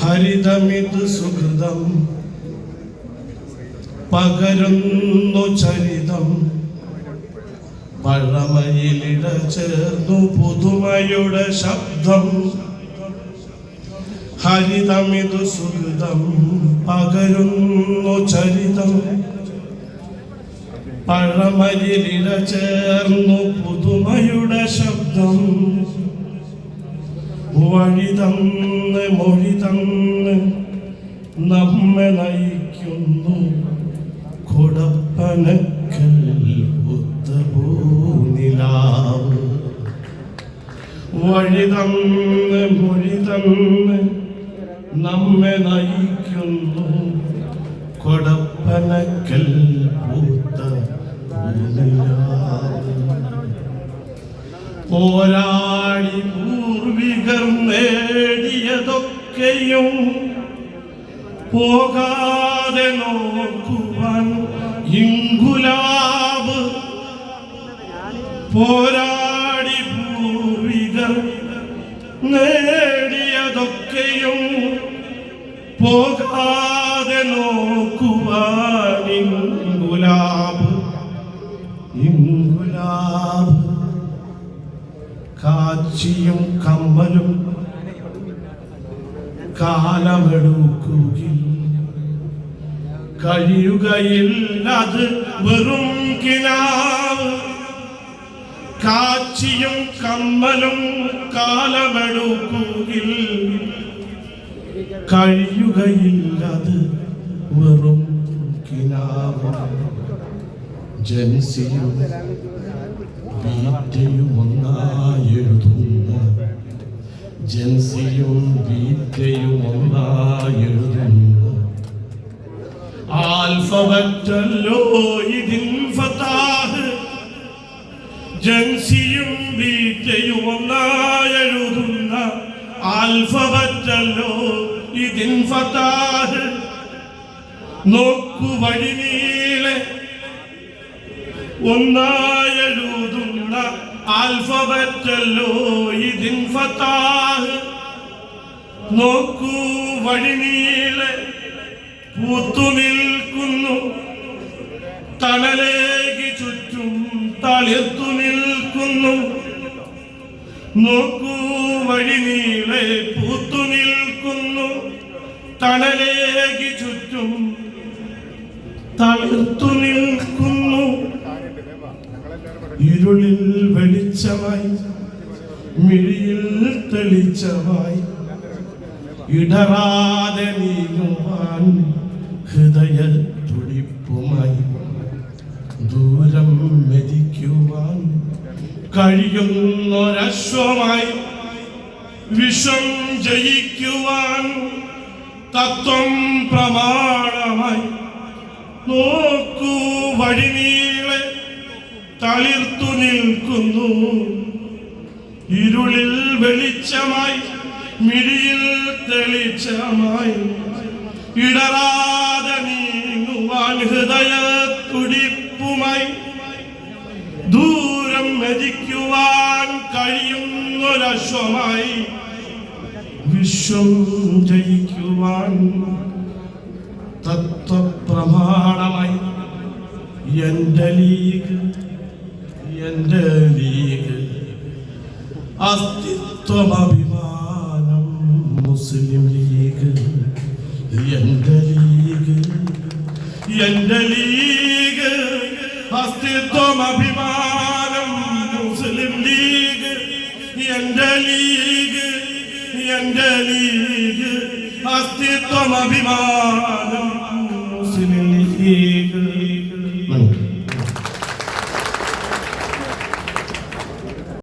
ഹരിതമിത് സുഹൃതം പകരുന്നു ചരിതം പഴമയിലിട ചേർന്നു പുതുമയുടെ ശബ്ദം. ഹരിതമിതു സുഹൃതം പകരുന്നു ചരിതം പഴമയിലിട ചേർന്നു പുതുമയുടെ ശബ്ദം. വഴിതന്ന് മൊഴിതന്ന് നമ്മെ നയിക്കുന്നു കൊടപ്പനക്കൽ ഉത്തഭൂനിലാവ്. വഴിതന്ന് മൊഴിതന്ന് നമ്മെ നയിക്കുന്നു കൊടപ്പനക്കൽ ഉത്തഭൂനിലാവ്. പോരാടി പൂർവികർ നേടിയതൊക്കെയും പോകാതെ നോക്കുവാൻ ഇൻകുലാബ്. പോരാടി പൂർവികർ നേടിയതൊക്കെയും പോകാതെ നോക്കുവാൻ ഇൻകുലാബ്. ഇൻകുലാബ് കാച്ചിയും കമ്മലും കാലമെടുക്കുകയിൽ കഴിയുകയില്ലത് വെറും കിനാവ്. കാച്ചിയും കമ്മലും കാലമെടുക്കുകയിൽ കഴിയുകയില്ലത് വെറും കിനാവ്. ജൻസിയും ബീറ്റയും ഒന്നായെഴുതുന്ന ജൻസിയും ബീറ്റയും ഒന്നായെഴുതുന്ന ആൽഫബറ്റല്ലോ ഇതിൻ ഫതാഹ്. ജൻസിയും ബീറ്റയും ഒന്നായെഴുതുന്ന ആൽഫബറ്റല്ലോ ഇതിൻ ഫതാഹ്. നോക്കു വഴി നീളെ ഒന്നായെഴുതുന്ന ആൽഫബറ്റല്ലോ ഇതിൻ ഫതാഹ്. നോക്കൂ വഴി നീളെ പൂത്തു നിൽക്കുന്നു തണലേക്ക് ചുറ്റും തളിർത്തു നിൽക്കുന്നു. നോക്കൂ വഴി നീളെ പൂത്തു നിൽക്കുന്നു തണലേക്ക് ചുറ്റും തളിർത്തു നിൽക്കുന്നു. ഇരുളിൽ വെളിച്ചമായി മിഴിയിൽ തെളിച്ചമായി ഇടറാതെ നീങ്ങുവാൻ ഹൃദയ തുടിപ്പുമായി ദൂരം മെതിക്കുവാൻ കഴിയുന്നൊരശ്വമായി വിഷം ജയിക്കുവാൻ തത്വം പ്രമാണമായി. നോക്കൂ വഴി നീളെ തളിർത്തു നിൽക്കുന്നു ഇരുളിൽ വെളിച്ചമായി മിഴിയിൽ തെളിച്ചമായി ഇടറാതെ നീങ്ങുവാൻ ഹൃദയ തുടിപ്പുമായി ദൂരം മെതിക്കുവാൻ കഴിയുന്നൊരശ്വമായി വിശ്വം ജയിക്കുവാൻ തത്വപ്രമാണമായി. എന്റെ ലീഗ് എന്റെ ലീഗ് അസ്തിത്വമഭിമാനം മുസ്ലിം ലീഗ്. എന്റെ ലീഗ് എന്റെ ലീഗ് അസ്തിത്വമഭിമാനം മുസ്ലിം ലീഗ്. എന്റെ ലീഗ് എന്റെ ലീഗ് അസ്തിത്വമഭിമാനം മുസ്ലിം ലീഗ്.